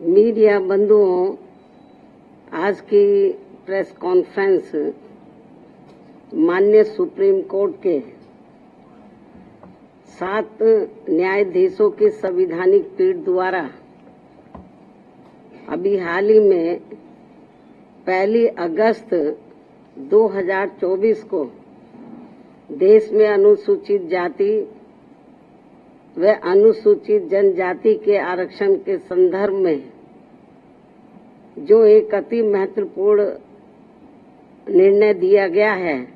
Media बंधुओं, आज की प्रेस कॉन्फ्रेंस माननीय सुप्रीम कोर्ट के 7 न्यायाधीशों की संवैधानिक पीठ द्वारा अभी हाल ही में 1 अगस्त 2024 को देश में अनुसूचित जाति व अनुसूचित जनजाति के आरक्षण के संदर्भ में जो एक अति महत्वपूर्ण निर्णय दिया गया है,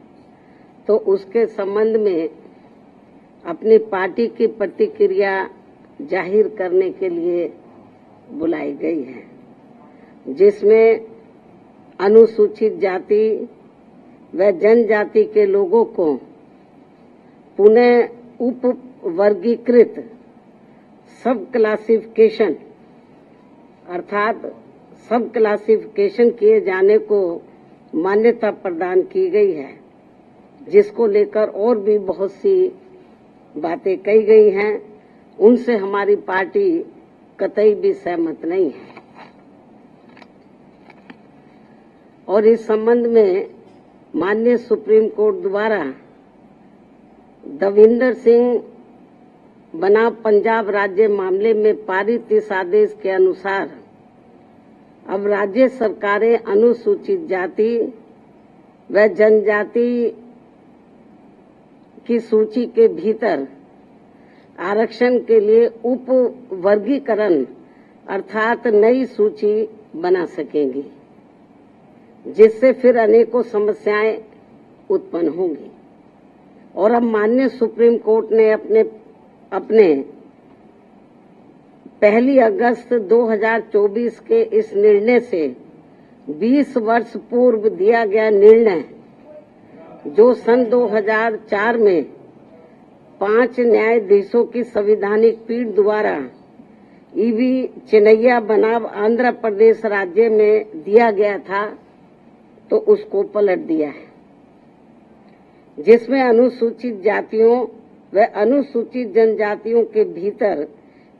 तो उसके संबंध में अपनी पार्टी की प्रतिक्रिया जाहिर करने के लिए बुलाई गई है, जिसमें अनुसूचित जाति व जनजाति के लोगों को पुनः उप वर्गीकृत सब क्लासिफिकेशन अर्थात सब क्लासिफिकेशन किए जाने को मान्यता प्रदान की गई है, जिसको लेकर और भी बहुत सी बातें कही गई हैं। उनसे हमारी पार्टी कतई भी सहमत नहीं है और इस संबंध में माननीय सुप्रीम कोर्ट द्वारा दविंदर सिंह बनाम पंजाब राज्य मामले में पारित इस आदेश के अनुसार अब राज्य सरकारें अनुसूचित जाति व जनजाति की सूची के भीतर आरक्षण के लिए उप वर्गीकरण अर्थात नई सूची बना सकेंगी, जिससे फिर अनेकों समस्याएं उत्पन्न होंगी। और अब माननीय सुप्रीम कोर्ट ने अपने 1 अगस्त 2024 के इस निर्णय से 20 वर्ष पूर्व दिया गया निर्णय, जो सन 2004 में 5 न्यायाधीशों की संवैधानिक पीठ द्वारा ईवी चिनैया बनाम आंध्र प्रदेश राज्य में दिया गया था, तो उसको पलट दिया है, जिसमें अनुसूचित जातियों व अनुसूचित जनजातियों के भीतर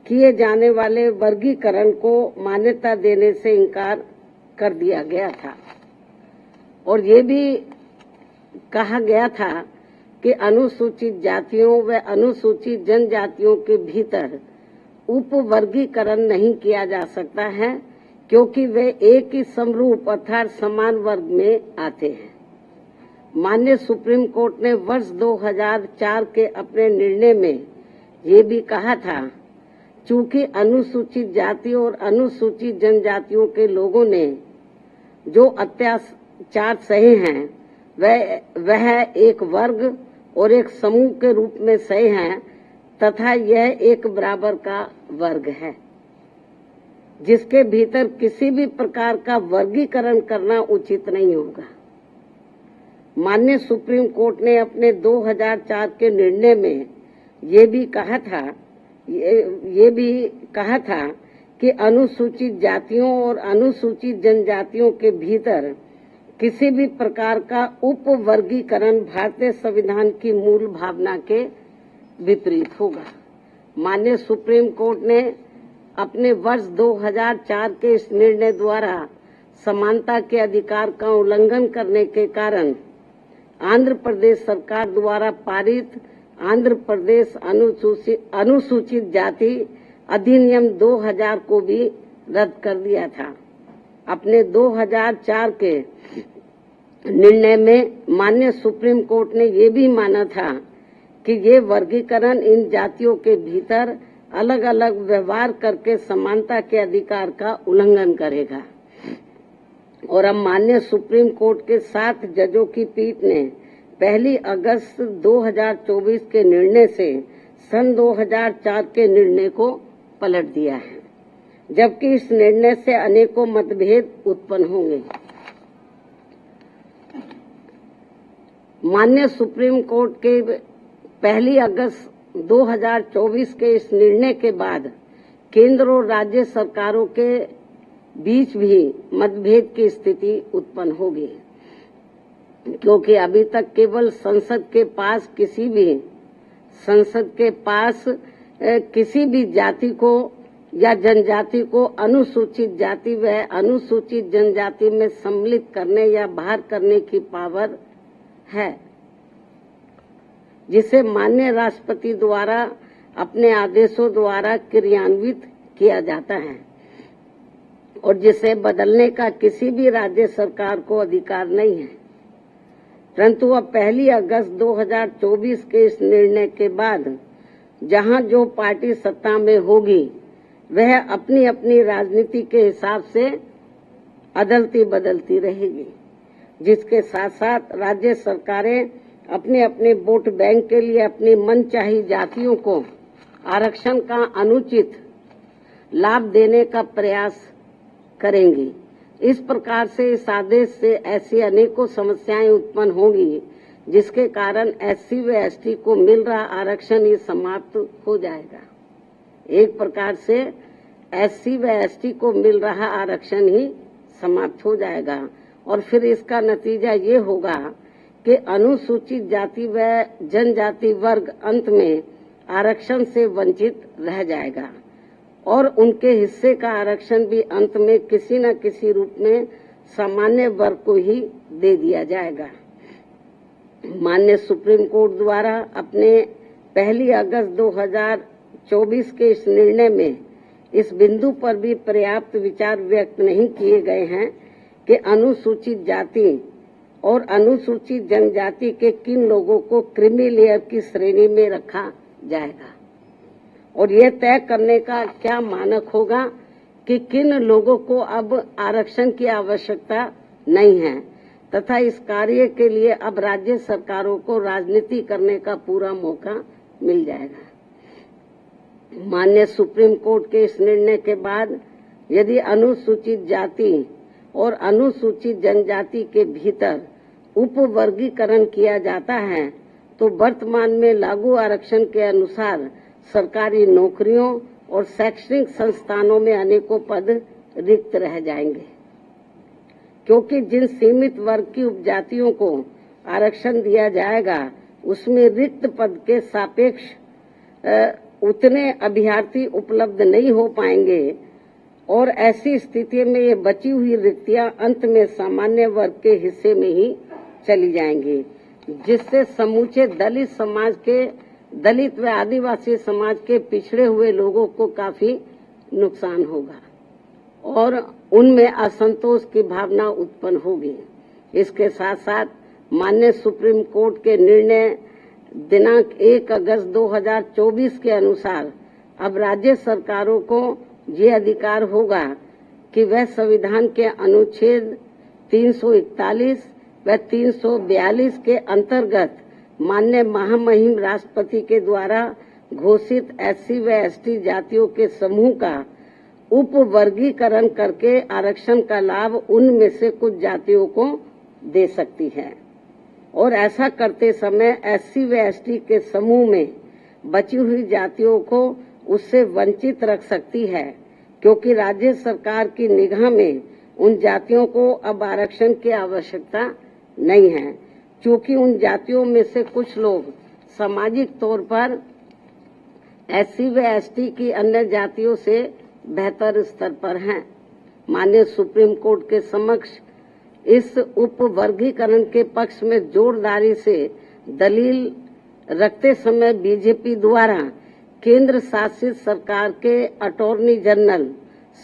किए जाने वाले वर्गीकरण को मान्यता देने से इनकार कर दिया गया था। और ये भी कहा गया था कि अनुसूचित जातियों व अनुसूचित जनजातियों के भीतर उप वर्गीकरण नहीं किया जा सकता है, क्योंकि वे एक ही समरूप अर्थात समान वर्ग में आते हैं। माननीय सुप्रीम कोर्ट ने वर्ष 2004 के अपने निर्णय में ये भी कहा था, चूंकि अनुसूचित जाति और अनुसूचित जनजातियों के लोगों ने जो अत्याचार सहे हैं वह एक वर्ग और एक समूह के रूप में सहे हैं, तथा यह एक बराबर का वर्ग है, जिसके भीतर किसी भी प्रकार का वर्गीकरण करना उचित नहीं होगा। माननीय सुप्रीम कोर्ट ने अपने 2004 के निर्णय में ये भी कहा था कि अनुसूचित जातियों और अनुसूचित जनजातियों के भीतर किसी भी प्रकार का उप वर्गीकरण भारतीय संविधान की मूल भावना के विपरीत होगा। माननीय सुप्रीम कोर्ट ने अपने वर्ष 2004 के इस निर्णय द्वारा समानता के अधिकार का उल्लंघन करने के कारण आंध्र प्रदेश सरकार द्वारा पारित आंध्र प्रदेश अनुसूचित जाति अधिनियम 2000 को भी रद्द कर दिया था। अपने 2004 के निर्णय में माननीय सुप्रीम कोर्ट ने ये भी माना था कि ये वर्गीकरण इन जातियों के भीतर अलग अलग व्यवहार करके समानता के अधिकार का उल्लंघन करेगा। और अब माननीय सुप्रीम कोर्ट के 7 जजों की पीठ ने 1 अगस्त 2024 के निर्णय से सन 2004 के निर्णय को पलट दिया है, जबकि इस निर्णय से अनेकों मतभेद उत्पन्न होंगे। माननीय सुप्रीम कोर्ट के 1 अगस्त 2024 के इस निर्णय के बाद केंद्र और राज्य सरकारों के बीच भी मतभेद की स्थिति उत्पन्न होगी, क्योंकि अभी तक केवल संसद के पास किसी भी जाति को या जनजाति को अनुसूचित जाति व अनुसूचित जनजाति में सम्मिलित करने या बाहर करने की पावर है, जिसे माननीय राष्ट्रपति द्वारा अपने आदेशों द्वारा क्रियान्वित किया जाता है और जिसे बदलने का किसी भी राज्य सरकार को अधिकार नहीं है। परंतु अब 1 अगस्त 2024 के इस निर्णय के बाद जहां जो पार्टी सत्ता में होगी वह अपनी अपनी राजनीति के हिसाब से अदलती बदलती रहेगी, जिसके साथ साथ राज्य सरकारें अपने अपने वोट बैंक के लिए अपनी मनचाही जातियों को आरक्षण का अनुचित लाभ देने का प्रयास करेंगी। इस प्रकार से इस आदेश से ऐसी अनेकों समस्याएं उत्पन्न होंगी, जिसके कारण SC व ST को मिल रहा आरक्षण ही समाप्त हो जाएगा। एक प्रकार से SC व ST को मिल रहा आरक्षण ही समाप्त हो जाएगा और फिर इसका नतीजा ये होगा कि अनुसूचित जाति व जनजाति वर्ग अंत में आरक्षण से वंचित रह जाएगा और उनके हिस्से का आरक्षण भी अंत में किसी न किसी रूप में सामान्य वर्ग को ही दे दिया जाएगा। माननीय सुप्रीम कोर्ट द्वारा अपने 1 अगस्त 2024 के इस निर्णय में इस बिंदु पर भी पर्याप्त विचार व्यक्त नहीं किए गए हैं कि अनुसूचित जाति और अनुसूचित जनजाति के किन लोगों को क्रीमी लेयर की श्रेणी में रखा जाएगा और यह तय करने का क्या मानक होगा कि किन लोगों को अब आरक्षण की आवश्यकता नहीं है तथा इस कार्य के लिए अब राज्य सरकारों को राजनीति करने का पूरा मौका मिल जाएगा। माननीय सुप्रीम कोर्ट के इस निर्णय के बाद यदि अनुसूचित जाति और अनुसूचित जनजाति के भीतर उपवर्गीकरण किया जाता है तो वर्तमान में लागू आरक्षण के अनुसार सरकारी नौकरियों और शैक्षणिक संस्थानों में अनेकों पद रिक्त रह जाएंगे, क्योंकि जिन सीमित वर्ग की उपजातियों को आरक्षण दिया जाएगा उसमें रिक्त पद के सापेक्ष उतने अभ्यर्थी उपलब्ध नहीं हो पाएंगे और ऐसी स्थिति में ये बची हुई रिक्तियां अंत में सामान्य वर्ग के हिस्से में ही चली जाएंगी, जिससे समूचे दलित समाज के दलित व आदिवासी समाज के पिछड़े हुए लोगों को काफी नुकसान होगा और उनमें असंतोष की भावना उत्पन्न होगी। इसके साथ साथ माननीय सुप्रीम कोर्ट के निर्णय दिनांक 1 अगस्त 2024 के अनुसार अब राज्य सरकारों को ये अधिकार होगा कि वह संविधान के अनुच्छेद 341 व 342 के अंतर्गत माननीय महामहिम राष्ट्रपति के द्वारा घोषित SC व ST जातियों के समूह का उपवर्गीकरण करके आरक्षण का लाभ उनमें से कुछ जातियों को दे सकती है और ऐसा करते समय SC व ST के समूह में बची हुई जातियों को उससे वंचित रख सकती है, क्योंकि राज्य सरकार की निगाह में उन जातियों को अब आरक्षण की आवश्यकता नहीं है, क्योंकि उन जातियों में से कुछ लोग सामाजिक तौर पर SC व ST की अन्य जातियों से बेहतर स्तर पर हैं। माननीय सुप्रीम कोर्ट के समक्ष इस उपवर्गीकरण के पक्ष में जोरदारी से दलील रखते समय बीजेपी द्वारा केंद्र शासित सरकार के attorney general,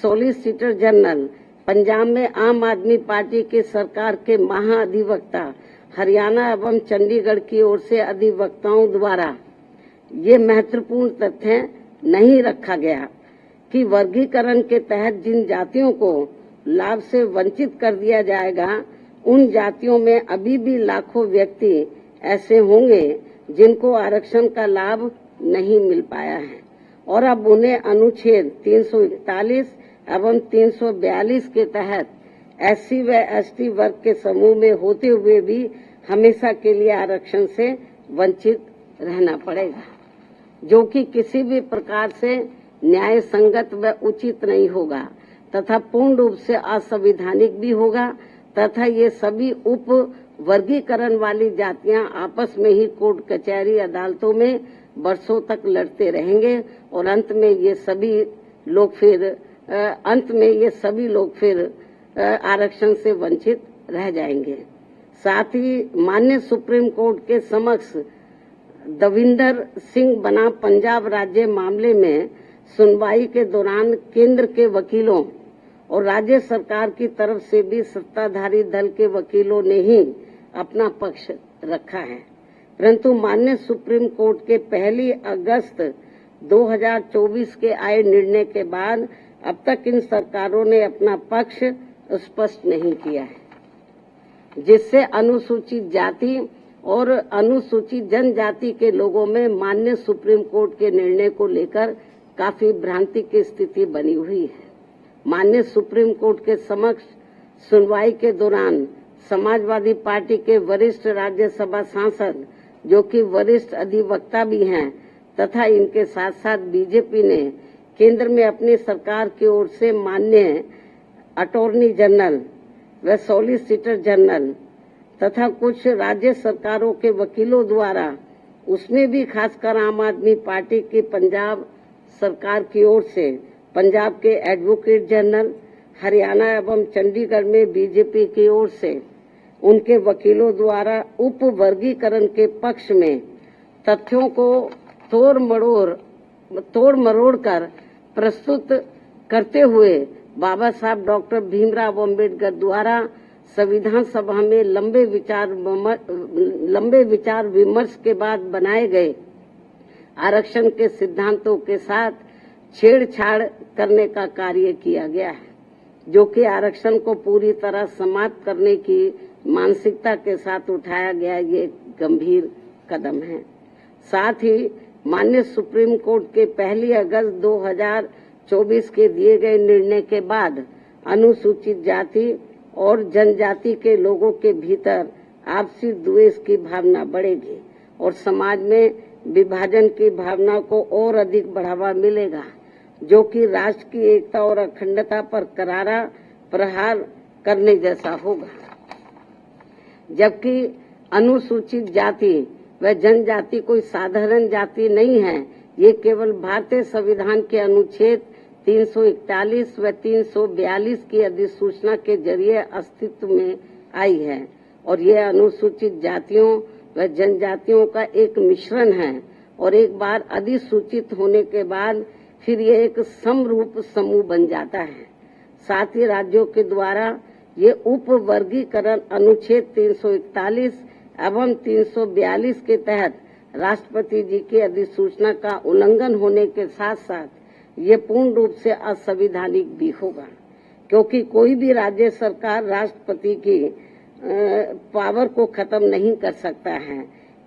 solicitor general, Punjab में आम आदमी पार्टी की सरकार के महाअधिवक्ता, हरियाणा एवं चंडीगढ़ की ओर से अधिवक्ताओं द्वारा ये महत्वपूर्ण तथ्य नहीं रखा गया कि वर्गीकरण के तहत जिन जातियों को लाभ से वंचित कर दिया जाएगा उन जातियों में अभी भी लाखों व्यक्ति ऐसे होंगे जिनको आरक्षण का लाभ नहीं मिल पाया है और अब उन्हें अनुच्छेद 341 एवं 342 के तहत SC व ST वर्ग के समूह में होते हुए भी हमेशा के लिए आरक्षण से वंचित रहना पड़ेगा, जो कि किसी भी प्रकार से न्याय संगत व उचित नहीं होगा तथा पूर्ण रूप से असंवैधानिक भी होगा तथा ये सभी उप वर्गीकरण वाली जातियां आपस में ही कोर्ट कचहरी अदालतों में वर्षों तक लड़ते रहेंगे और अंत में ये सभी लोग फिर अंत में ये सभी लोग फिर आरक्षण से वंचित रह जाएंगे। साथ ही माननीय सुप्रीम कोर्ट के समक्ष दविंदर सिंह बनाम पंजाब राज्य मामले में सुनवाई के दौरान केंद्र के वकीलों और राज्य सरकार की तरफ से भी सत्ताधारी दल के वकीलों ने ही अपना पक्ष रखा है, परंतु माननीय सुप्रीम कोर्ट के 1 अगस्त 2024 के आए निर्णय के बाद अब तक इन सरकारों ने अपना पक्ष स्पष्ट नहीं किया है, जिससे अनुसूचित जाति और अनुसूचित जनजाति के लोगों में माननीय सुप्रीम कोर्ट के निर्णय को लेकर काफी भ्रांति की स्थिति बनी हुई है। माननीय सुप्रीम कोर्ट के समक्ष सुनवाई के दौरान समाजवादी पार्टी के वरिष्ठ राज्यसभा सांसद, जो कि वरिष्ठ अधिवक्ता भी हैं, तथा इनके साथ साथ बीजेपी ने केंद्र में अपनी सरकार की ओर से माननीय अटॉर्नी जनरल व सॉलिसिटर जनरल तथा कुछ राज्य सरकारों के वकीलों द्वारा, उसमें भी खासकर आम आदमी पार्टी की पंजाब सरकार की ओर से पंजाब के एडवोकेट जनरल, हरियाणा एवं चंडीगढ़ में बीजेपी की ओर से उनके वकीलों द्वारा उप वर्गीकरण के पक्ष में तथ्यों को तोड़ मरोड़ कर प्रस्तुत करते हुए बाबा साहब डॉक्टर भीमराव अम्बेडकर द्वारा संविधान सभा में लंबे विचार विमर्श के बाद बनाए गए आरक्षण के सिद्धांतों के साथ छेड़छाड़ करने का कार्य किया गया है, जो कि आरक्षण को पूरी तरह समाप्त करने की मानसिकता के साथ उठाया गया ये गंभीर कदम है। साथ ही माननीय सुप्रीम कोर्ट के 1 अगस्त 2024 के दिए गए निर्णय के बाद अनुसूचित जाति और जनजाति के लोगों के भीतर आपसी द्वेष की भावना बढ़ेगी और समाज में विभाजन की भावना को और अधिक बढ़ावा मिलेगा, जो कि राष्ट्र की एकता और अखंडता पर करारा प्रहार करने जैसा होगा। जबकि अनुसूचित जाति व जनजाति कोई साधारण जाति नहीं है, ये केवल भारतीय संविधान के अनुच्छेद 341 व 342 की अधिसूचना के जरिए अस्तित्व में आई है और यह अनुसूचित जातियों व जनजातियों का एक मिश्रण है और एक बार अधिसूचित होने के बाद फिर यह एक समरूप समूह बन जाता है। साथ ही राज्यों के द्वारा ये उप वर्गीकरण अनुच्छेद 341 एवं 342 के तहत राष्ट्रपति जी की अधिसूचना का उल्लंघन होने के साथ साथ ये पूर्ण रूप से असंवैधानिक भी होगा, क्योंकि कोई भी राज्य सरकार राष्ट्रपति की पावर को खत्म नहीं कर सकता है,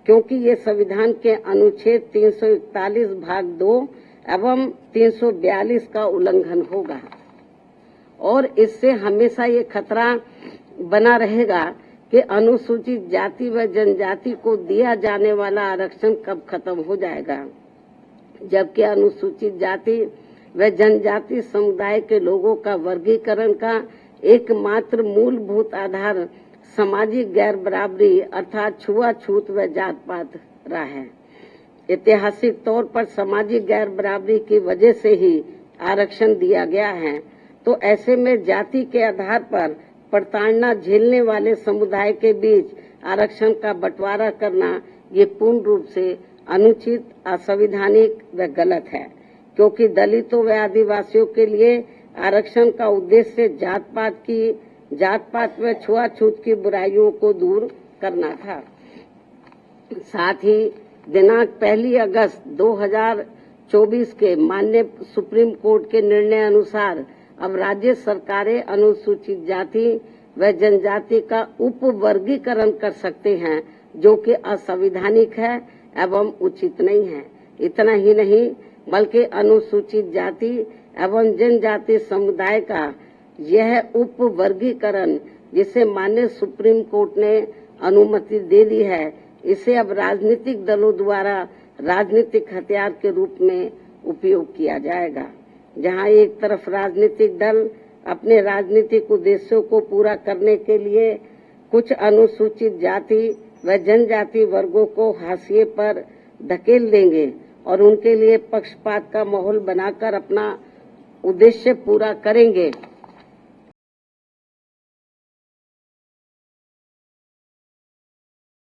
क्योंकि ये संविधान के अनुच्छेद 341 भाग 2 एवं 342 का उल्लंघन होगा और इससे हमेशा ये खतरा बना रहेगा कि अनुसूचित जाति व जनजाति को दिया जाने वाला आरक्षण कब खत्म हो जाएगा, जबकि अनुसूचित जाति व जनजाति समुदाय के लोगों का वर्गीकरण का एकमात्र मूलभूत आधार सामाजिक गैर बराबरी अर्थात छुआछूत व जात पात रहा है। ऐतिहासिक तौर पर सामाजिक गैर बराबरी की वजह से ही आरक्षण दिया गया है, तो ऐसे में जाति के आधार पर प्रताड़ना झेलने वाले समुदाय के बीच आरक्षण का बंटवारा करना ये पूर्ण रूप से अनुचित, असंवैधानिक व गलत है, क्योंकि दलितों व आदिवासियों के लिए आरक्षण का उद्देश्य जात पात व छुआछूत की बुराइयों को दूर करना था। साथ ही दिनांक 1 अगस्त 2024 के माननीय सुप्रीम कोर्ट के निर्णय अनुसार अब राज्य सरकारें अनुसूचित जाति व जनजाति का उप वर्गीकरण कर सकते हैं, जो कि असंवैधानिक है एवं उचित नहीं है। इतना ही नहीं बल्कि अनुसूचित जाति एवं जनजाति समुदाय का यह उप वर्गीकरण जिसे माननीय सुप्रीम कोर्ट ने अनुमति दे दी है, इसे अब राजनीतिक दलों द्वारा राजनीतिक हथियार के रूप में उपयोग किया जाएगा। जहां एक तरफ राजनीतिक दल अपने राजनीतिक उद्देश्यों को पूरा करने के लिए कुछ अनुसूचित जाति व जनजाति वर्गों को हाशिए पर धकेल देंगे और उनके लिए पक्षपात का माहौल बनाकर अपना उद्देश्य पूरा करेंगे।